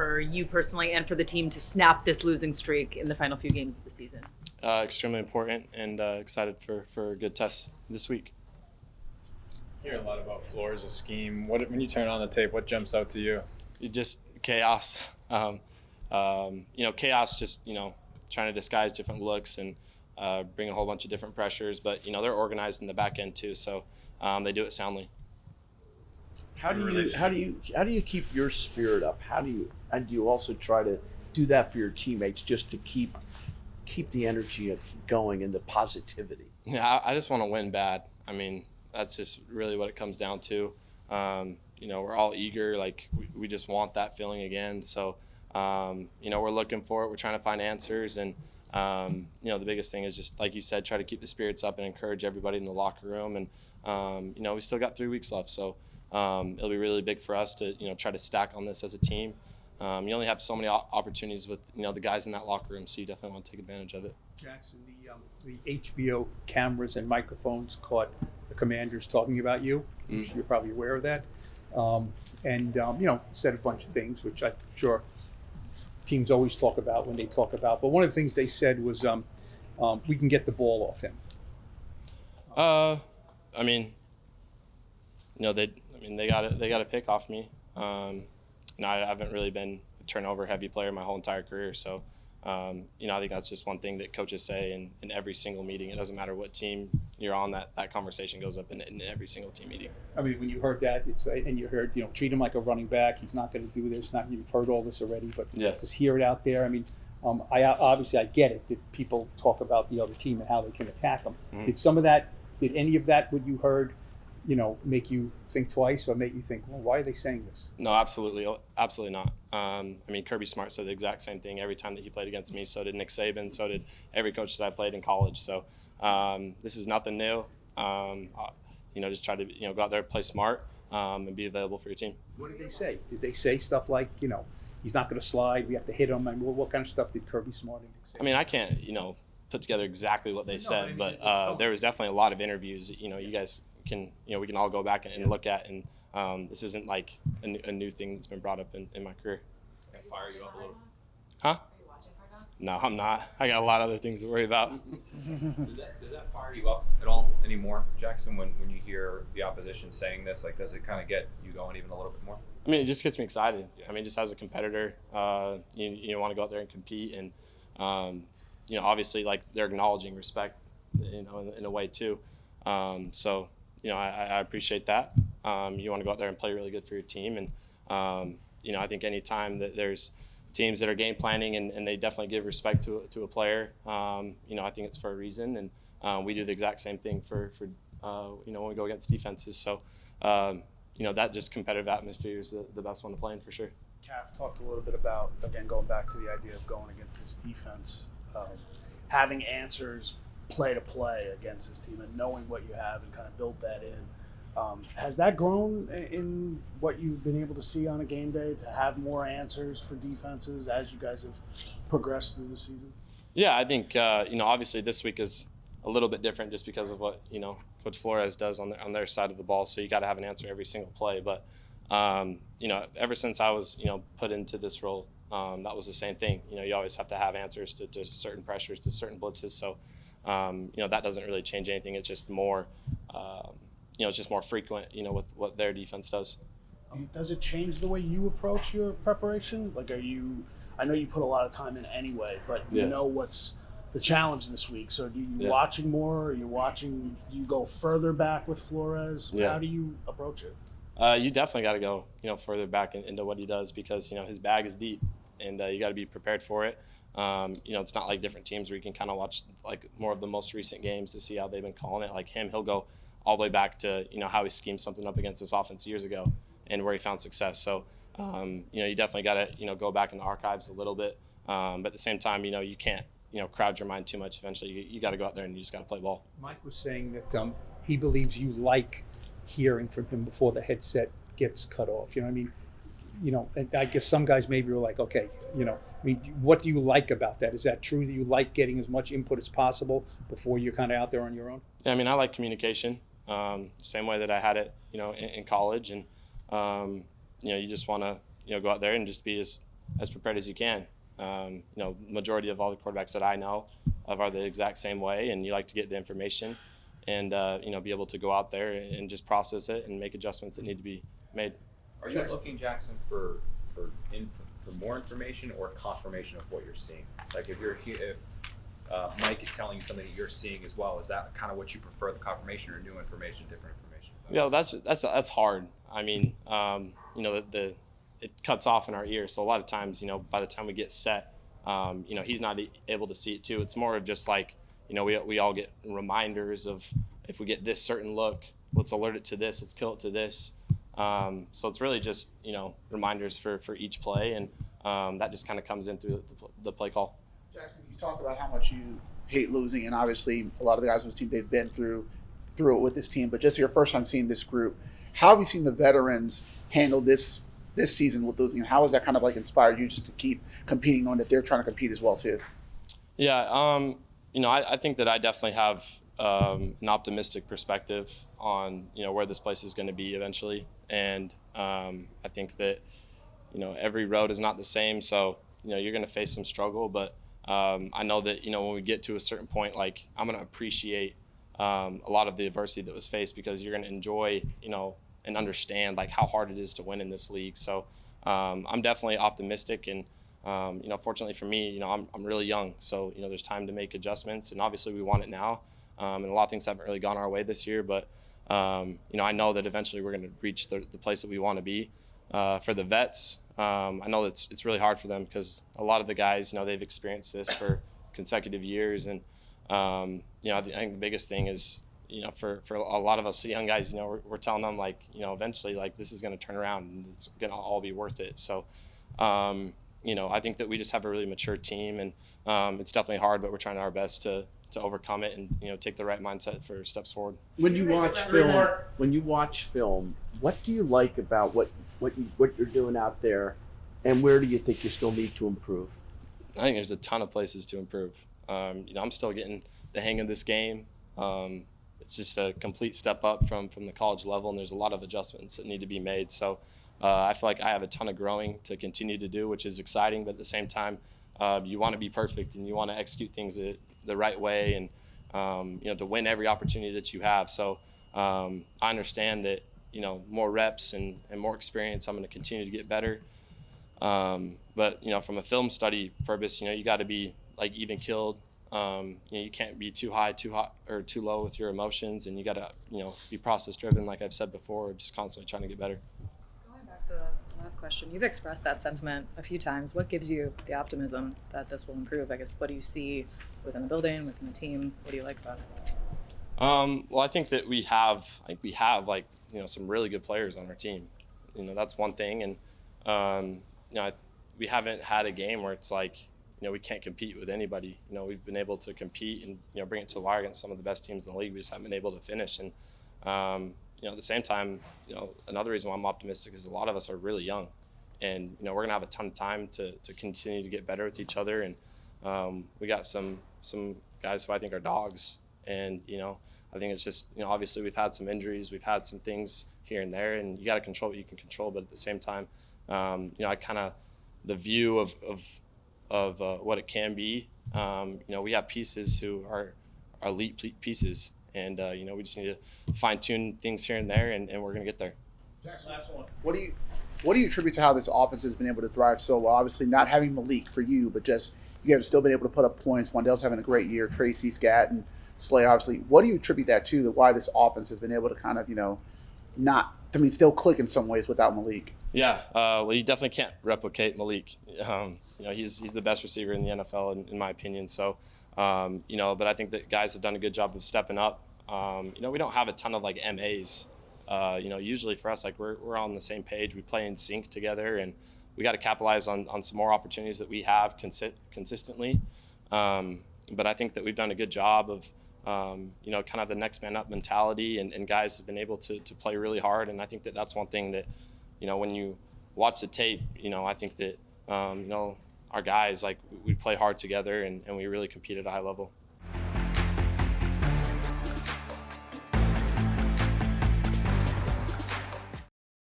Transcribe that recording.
for you personally and for the team to snap this losing streak in the final few games of the season? Extremely important, and excited for a good test this week. You hear a lot about Floor as a scheme. When you turn on the tape, what jumps out to you? Just chaos. Chaos, just, trying to disguise different looks and bring a whole bunch of different pressures. But, they're organized in the back end too, so they do it soundly. How do you keep your spirit up? Do you also try to do that for your teammates, just to keep the energy going and the positivity? Yeah, I just want to win bad. I mean, that's just really what it comes down to. We're all eager, like we just want that feeling again. So, we're looking for it. We're trying to find answers, and the biggest thing is just, like you said, try to keep the spirits up and encourage everybody in the locker room. And we still got 3 weeks left, so it'll be really big for us to try to stack on this as a team. You only have so many opportunities with the guys in that locker room, so you definitely want to take advantage of it. Jaxson, the HBO cameras and microphones caught the Commanders talking about you. Mm-hmm. You're probably aware of that. Said a bunch of things, which I'm sure teams always talk about when they talk about. But one of the things they said was, we can get the ball off him. They got a pick off me. I haven't really been a turnover heavy player my whole entire career, so I think that's just one thing that coaches say in every single meeting. It doesn't matter what team you're on, that conversation goes up in every single team meeting. I mean, when you heard that, and you heard, treat him like a running back. He's not going to do this. You've heard all this already, but just hear it out there. I mean, I get it that people talk about the other team and how they can attack them. Mm-hmm. Did any of that, what you heard, make you think twice, or make you think, well, why are they saying this? No, absolutely not. Kirby Smart said the exact same thing every time that he played against me. So did Nick Saban. So did every coach that I played in college. So this is nothing new. Just try to go out there, play smart, and be available for your team. What did they say? Did they say stuff like, he's not going to slide, we have to hit him? What kind of stuff did Kirby Smart and Nick say? I can't put together exactly what they said, but there was definitely a lot of interviews that you guys can we can all go back and look at, and this isn't like a new thing that's been brought up in my career. Can I fire you up a little? Huh? Are you watching Hard Knocks? No, I'm not. I got a lot of other things to worry about. Does that fire you up at all anymore, Jaxson, when you hear the opposition saying this? Like, does it kind of get you going even a little bit more? It just gets me excited. Just as a competitor, you want to go out there and compete, and obviously, like, they're acknowledging respect, in a way too. I appreciate that. You want to go out there and play really good for your team, and I think any time that there's teams that are game planning and they definitely give respect to a player, I think it's for a reason, and we do the exact same thing for when we go against defenses. So that just competitive atmosphere is the best one to play in for sure. Cav talked a little bit about, again, going back to the idea of going against this defense, having answers play to play against this team and knowing what you have and kind of build that in. Has that grown in what you've been able to see on a game day, to have more answers for defenses as you guys have progressed through the season? Yeah, I think obviously this week is a little bit different just because of what Coach Flores does on their side of the ball. So you got to have an answer every single play. But ever since I was put into this role, that was the same thing. You always have to have answers to certain pressures, to certain blitzes. So that doesn't really change anything. It's just more, it's just more frequent, with what their defense does. Does it change the way you approach your preparation? Like, I know you put a lot of time in anyway, but you know what's the challenge this week. So do you watching more? Are you watching, you go further back with Flores? Yeah. How do you approach it? You definitely got to go, further back into what he does, because, his bag is deep, and you got to be prepared for it. It's not like different teams where you can kind of watch like more of the most recent games to see how they've been calling it. Like he'll go all the way back to how he schemed something up against this offense years ago and where he found success. So you definitely got to go back in the archives a little bit, but at the same time you can't crowd your mind too much. Eventually you got to go out there and you just got to play ball. Mike was saying that he believes you like hearing from him before the headset gets cut off. And I guess some guys maybe are like, okay, what do you like about that? Is that true that you like getting as much input as possible before you're kind of out there on your own? Yeah, I like communication, same way that I had it, in college. And, you just want to, go out there and just be as as prepared as you can. Majority of all the quarterbacks that I know of are the exact same way, and you like to get the information and be able to go out there and just process it and make adjustments that need to be made. Are you looking, Jackson, for more information or confirmation of what you're seeing? Like if Mike is telling you something that you're seeing as well, is that kind of what you prefer, the confirmation or new information, different information? Yeah, that's hard. I mean, it cuts off in our ear. So a lot of times, by the time we get set, he's not able to see it too. It's more of just like, we all get reminders of if we get this certain look, let's alert it to this, let's kill it to this. So it's really just, reminders for each play, and that just kind of comes in through the play call. Jackson, you talked about how much you hate losing, and obviously a lot of the guys on this team, they've been through it with this team. But just your first time seeing this group, how have you seen the veterans handle this season with losing? And how has that kind of like inspired you just to keep competing, knowing that they're trying to compete as well too? Yeah, I think that I definitely have an optimistic perspective on where this place is going to be eventually, and I think that every road is not the same, so you're going to face some struggle, but I know that when we get to a certain point, like I'm going to appreciate a lot of the adversity that was faced, because you're going to enjoy and understand like how hard it is to win in this league. So I'm definitely optimistic, and fortunately for me, I'm really young, so there's time to make adjustments, and obviously we want it now, and a lot of things haven't really gone our way this year, but I know that eventually we're going to reach the place that we want to be. For the vets, I know that it's really hard for them, because a lot of the guys, they've experienced this for consecutive years, and I think the biggest thing is, for a lot of us young guys, we're telling them like, eventually like this is going to turn around and it's going to all be worth it. So, I think that we just have a really mature team, and it's definitely hard, but we're trying our best to overcome it and take the right mindset for steps forward. When you watch film, what do you like about what you're doing out there, and where do you think you still need to improve? I think there's a ton of places to improve. I'm still getting the hang of this game. It's just a complete step up from the college level, and there's a lot of adjustments that need to be made. So I feel like I have a ton of growing to continue to do, which is exciting, but at the same time, you want to be perfect, and you want to execute things the right way, and to win every opportunity that you have. So I understand that more reps and more experience, I'm going to continue to get better. But from a film study purpose, you got to be like even killed. You can't be too high, too hot, or too low with your emotions, and you got to be process driven, like I've said before, just constantly trying to get better. Going back to the last question, you've expressed that sentiment a few times. What gives you the optimism that this will improve? I guess, what do you see within the building, within the team? What do you like about it? Well, I think that we have some really good players on our team. That's one thing, and we haven't had a game where it's like we can't compete with anybody. We've been able to compete and bring it to the wire against some of the best teams in the league. We just haven't been able to finish, and at the same time, another reason why I'm optimistic is a lot of us are really young, and we're gonna have a ton of time to continue to get better with each other, and we got some guys who I think are dogs, and I think it's just obviously we've had some injuries, we've had some things here and there, and you got to control what you can control, but at the same time, I kind of the view of what it can be. We have pieces who are elite pieces, and we just need to fine tune things here and there, and we're gonna get there. Jackson, last one. What do you attribute to how this offense has been able to thrive so well? Obviously, not having Malik for you, but just you have still been able to put up points. Wandell's having a great year. Tracy, Scat, and Slay, obviously. What do you attribute that to why this offense has been able to kind of still click in some ways without Malik? Yeah, well, you definitely can't replicate Malik. He's the best receiver in the NFL, in my opinion. So, but I think that guys have done a good job of stepping up. We don't have a ton of like MAs. Usually for us, like we're on the same page. We play in sync together, and we got to capitalize on some more opportunities that we have consistently. But I think that we've done a good job of kind of the next man up mentality, and guys have been able to play really hard. And I think that that's one thing that, when you watch the tape, I think that, our guys, like we play hard together, and we really compete at a high level.